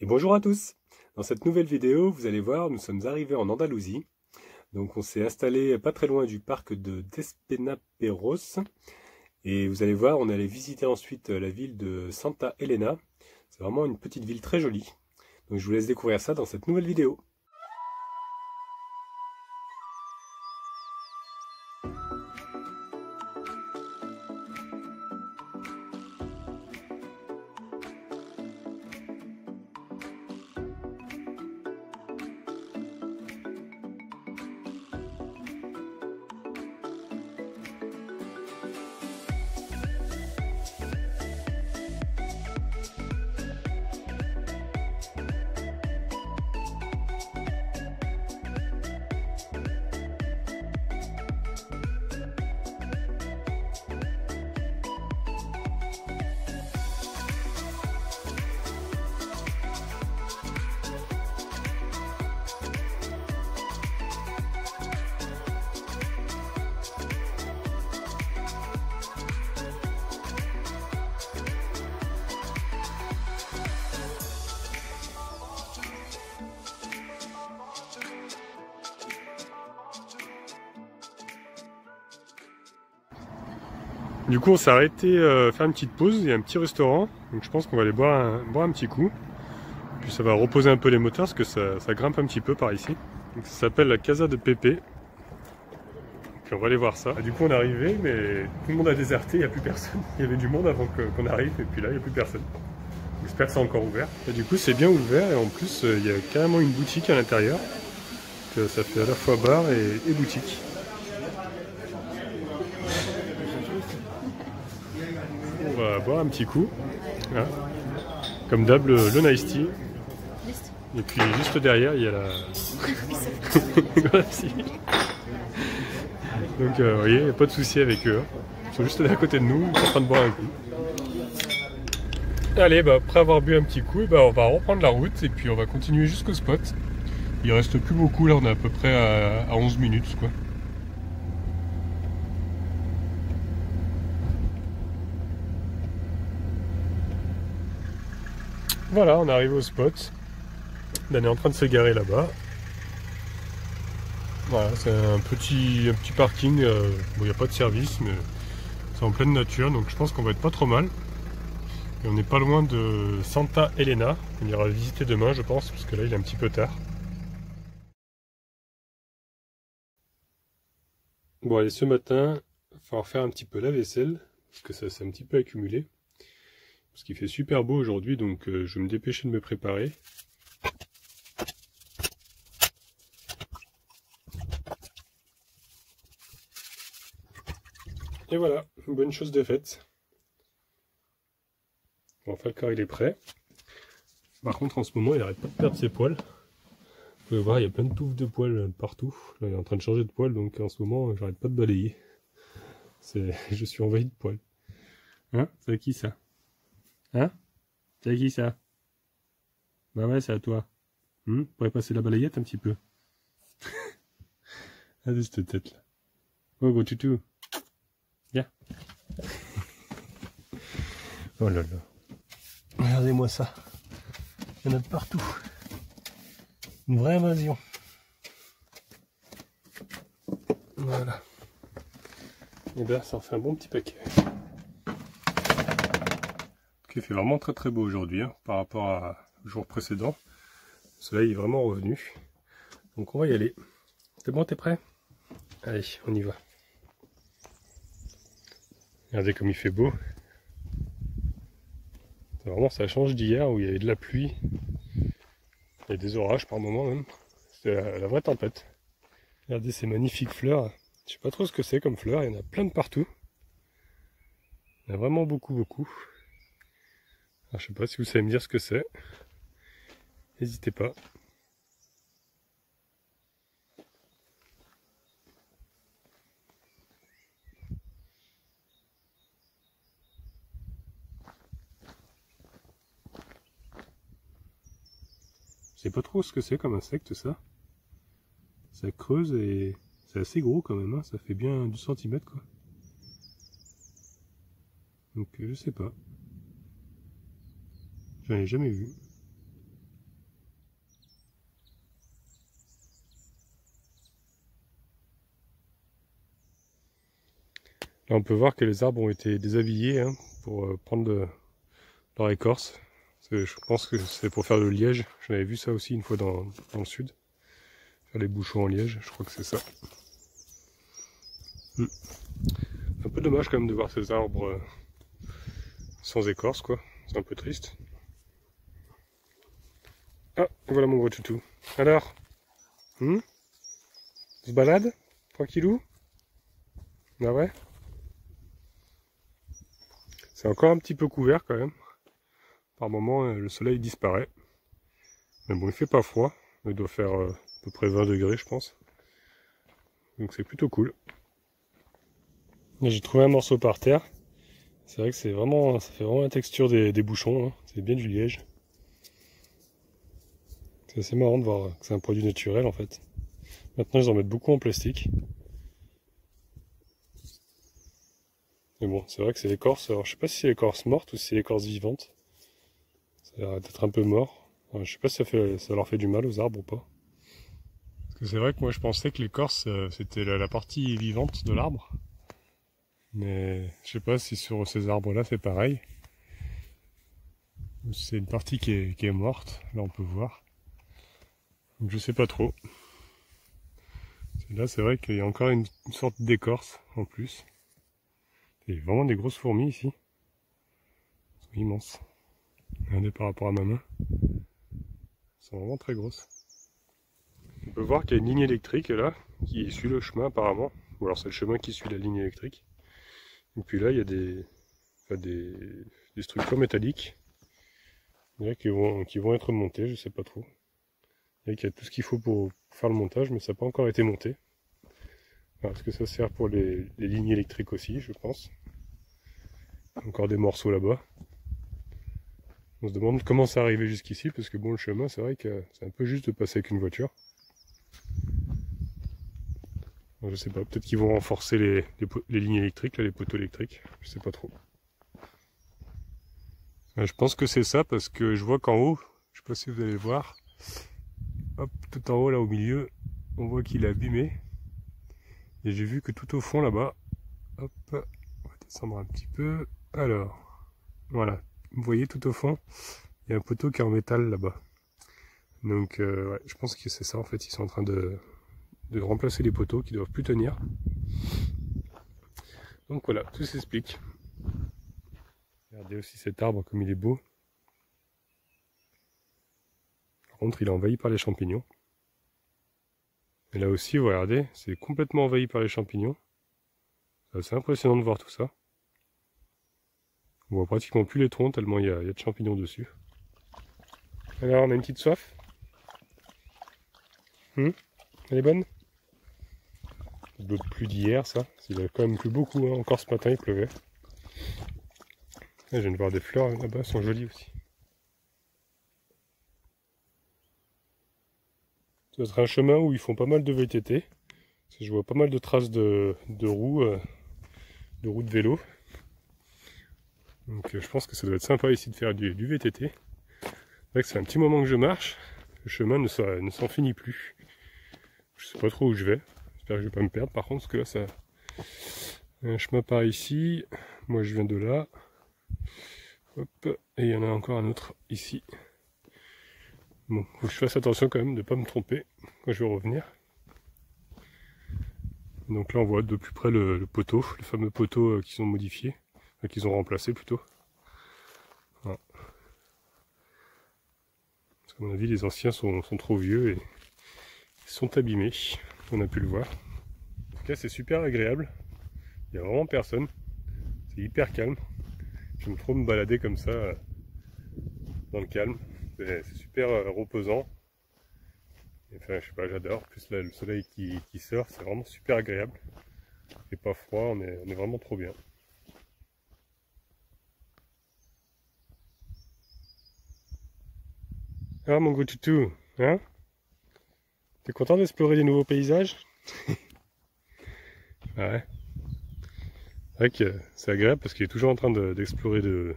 Et bonjour à tous. Dans cette nouvelle vidéo, vous allez voir, nous sommes arrivés en Andalousie. Donc on s'est installé pas très loin du parc de Despenaperros. Et vous allez voir, on allait visiter ensuite la ville de Santa Elena. C'est vraiment une petite ville très jolie. Donc je vous laisse découvrir ça dans cette nouvelle vidéo. Du coup on s'est arrêté faire une petite pause, il y a un petit restaurant, donc je pense qu'on va aller boire un petit coup. Puis ça va reposer un peu les moteurs parce que ça grimpe un petit peu par ici. Donc ça s'appelle la Casa de Pepe. Puis on va aller voir ça. Du coup on est arrivé mais tout le monde a déserté, il n'y a plus personne. Il y avait du monde avant qu'on arrive et puis là il n'y a plus personne. J'espère que c'est encore ouvert. Et du coup c'est bien ouvert et en plus il y a carrément une boutique à l'intérieur. Ça fait à la fois bar et boutique. On va boire un petit coup. Hein. Comme d'hab, le nice tea. Et puis juste derrière, il y a la... Donc vous voyez, il n'y a pas de souci avec eux. Ils sont juste là à côté de nous, ils sont en train de boire un coup. Allez, après avoir bu un petit coup, on va reprendre la route et puis on va continuer jusqu'au spot. Il reste plus beaucoup, là on est à peu près à 11 minutes quoi. Voilà, on est arrivé au spot. Dan est en train de se garer là-bas. Voilà, c'est un petit parking. Bon, il n'y a pas de service, mais c'est en pleine nature, donc je pense qu'on va être pas trop mal. Et on n'est pas loin de Santa Elena. On ira visiter demain, je pense, parce que là, il est un petit peu tard. Bon, allez, ce matin, il va falloir faire un petit peu la vaisselle, parce que ça s'est un petit peu accumulé. Parce qu'il fait super beau aujourd'hui, donc je vais me dépêcher de me préparer. Et voilà, une bonne chose de faite. Bon, Falcor il est prêt. Par contre, en ce moment, il arrête pas de perdre ses poils. Vous pouvez voir, il y a plein de touffes de poils partout. Là, il est en train de changer de poils, donc en ce moment, j'arrête pas de balayer. Je suis envahi de poils. Hein? C'est à qui ça? Hein? C'est à qui ça? Bah ouais, c'est à toi. On pourrait passer la balayette un petit peu. Regardez cette tête là. Oh, gros toutou. Viens. Oh là là. Regardez-moi ça. Il y en a de partout. Une vraie invasion. Voilà. Et bien, ça en fait un bon petit paquet. Il fait vraiment très très beau aujourd'hui par rapport au jour précédent. Le soleil est vraiment revenu. Donc on va y aller. C'est bon, t'es prêt? Allez, on y va. Regardez comme il fait beau. Vraiment, ça change d'hier où il y avait de la pluie. Il y a des orages par moments même. C'est la vraie tempête. Regardez ces magnifiques fleurs. Je sais pas trop ce que c'est comme fleurs. Il y en a plein de partout. Il y en a vraiment beaucoup. Alors, je sais pas si vous savez me dire ce que c'est. N'hésitez pas. Je sais pas trop ce que c'est comme insecte ça. Ça creuse et c'est assez gros quand même, hein. Ça fait bien du centimètre quoi. Donc je sais pas. J'en ai jamais vu. Là on peut voir que les arbres ont été déshabillés hein, pour prendre leur écorce. Je pense que c'est pour faire le liège. J'en avais vu ça aussi une fois dans le sud. Faire les bouchons en liège, je crois que c'est ça. Un peu dommage quand même de voir ces arbres sans écorce quoi. C'est un peu triste. Ah, voilà mon gros toutou. Alors on se balade tranquillou? Ah ouais? C'est encore un petit peu couvert quand même. Par moment, le soleil disparaît. Mais bon, il fait pas froid. Il doit faire à peu près 20 degrés, je pense. Donc c'est plutôt cool. J'ai trouvé un morceau par terre. C'est vrai que c'est vraiment, ça fait vraiment la texture des bouchons. Hein. C'est bien du liège. C'est assez marrant de voir que c'est un produit naturel en fait. Maintenant, ils en mettent beaucoup en plastique. Mais bon, c'est vrai que c'est l'écorce. Alors, je sais pas si c'est l'écorce morte ou si c'est l'écorce vivante. Ça a l'air d'être un peu mort. Alors, je sais pas si ça leur fait du mal aux arbres ou pas. Parce que c'est vrai que moi, je pensais que l'écorce, c'était la partie vivante de l'arbre. Mais je sais pas si sur ces arbres-là, c'est pareil. C'est une partie qui est morte. Là, on peut voir. Donc, je sais pas trop. Là, c'est vrai qu'il y a encore une sorte d'écorce en plus. Il y a vraiment des grosses fourmis ici. Elles sont immenses. Regardez par rapport à ma main. Elles sont vraiment très grosses. On peut voir qu'il y a une ligne électrique là, qui suit le chemin apparemment. Ou alors c'est le chemin qui suit la ligne électrique. Et puis là, il y a des structures métalliques qui vont être montées, je sais pas trop. Il y a tout ce qu'il faut pour faire le montage, mais ça n'a pas encore été monté. Parce que ça sert pour les lignes électriques aussi, je pense. Encore des morceaux là-bas. On se demande comment ça arrivé jusqu'ici, parce que bon, le chemin, c'est vrai que c'est un peu juste de passer avec une voiture. Alors, je sais pas, peut-être qu'ils vont renforcer les lignes électriques, là, les poteaux électriques, je sais pas trop. Je pense que c'est ça, parce que je vois qu'en haut, je sais pas si vous allez voir, hop, tout en haut là au milieu, on voit qu'il est abîmé. Et j'ai vu que tout au fond là-bas, hop, on va descendre un petit peu. Alors, voilà, vous voyez tout au fond, il y a un poteau qui est en métal là-bas. Donc ouais, je pense que c'est ça en fait, ils sont en train de remplacer les poteaux qui doivent plus tenir. Donc voilà, tout s'explique. Regardez aussi cet arbre comme il est beau. Par contre, il est envahi par les champignons. Et là aussi, vous regardez, c'est complètement envahi par les champignons. C'est assez impressionnant de voir tout ça. On voit pratiquement plus les troncs tellement il y a de champignons dessus. Alors, on a une petite soif. Elle est bonne? L'eau de pluie d'hier, ça. Il a quand même plu beaucoup, hein. Encore ce matin, il pleuvait. Là, je viens de voir des fleurs là-bas, elles sont jolies aussi. Ça doit être un chemin où ils font pas mal de VTT. Parce que je vois pas mal de traces de roues de vélo. Donc je pense que ça doit être sympa ici de faire du VTT. C'est vrai que c'est un petit moment que je marche. Le chemin ne s'en finit plus. Je sais pas trop où je vais. J'espère que je vais pas me perdre par contre, parce que là ça... Un chemin par ici. Moi je viens de là. Hop. Et il y en a encore un autre ici. Bon, faut que je fasse attention quand même de ne pas me tromper quand je vais revenir. Donc là on voit de plus près le poteau, le fameux poteau qu'ils ont modifié, enfin, qu'ils ont remplacé plutôt. Voilà. Parce qu'à mon avis les anciens sont trop vieux et sont abîmés, on a pu le voir. En tout cas c'est super agréable, il n'y a vraiment personne, c'est hyper calme. J'aime trop me balader comme ça dans le calme, c'est super reposant. Enfin, je sais pas, j'adore. En plus là, le soleil qui sort, c'est vraiment super agréable. Il fait pas froid, on est vraiment trop bien. Ah mon gros toutou, hein? T'es content d'explorer des nouveaux paysages? Ouais. C'est vrai que c'est agréable parce qu'il est toujours en train d'explorer de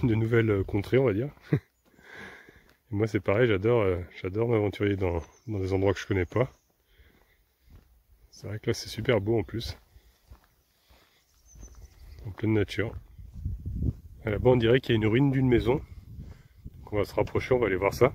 nouvelles contrées, on va dire. Et moi c'est pareil, j'adore m'aventurer dans des endroits que je connais pas. C'est vrai que là c'est super beau en plus. en pleine nature. Là-bas on dirait qu'il y a une ruine d'une maison. Donc on va se rapprocher, on va aller voir ça.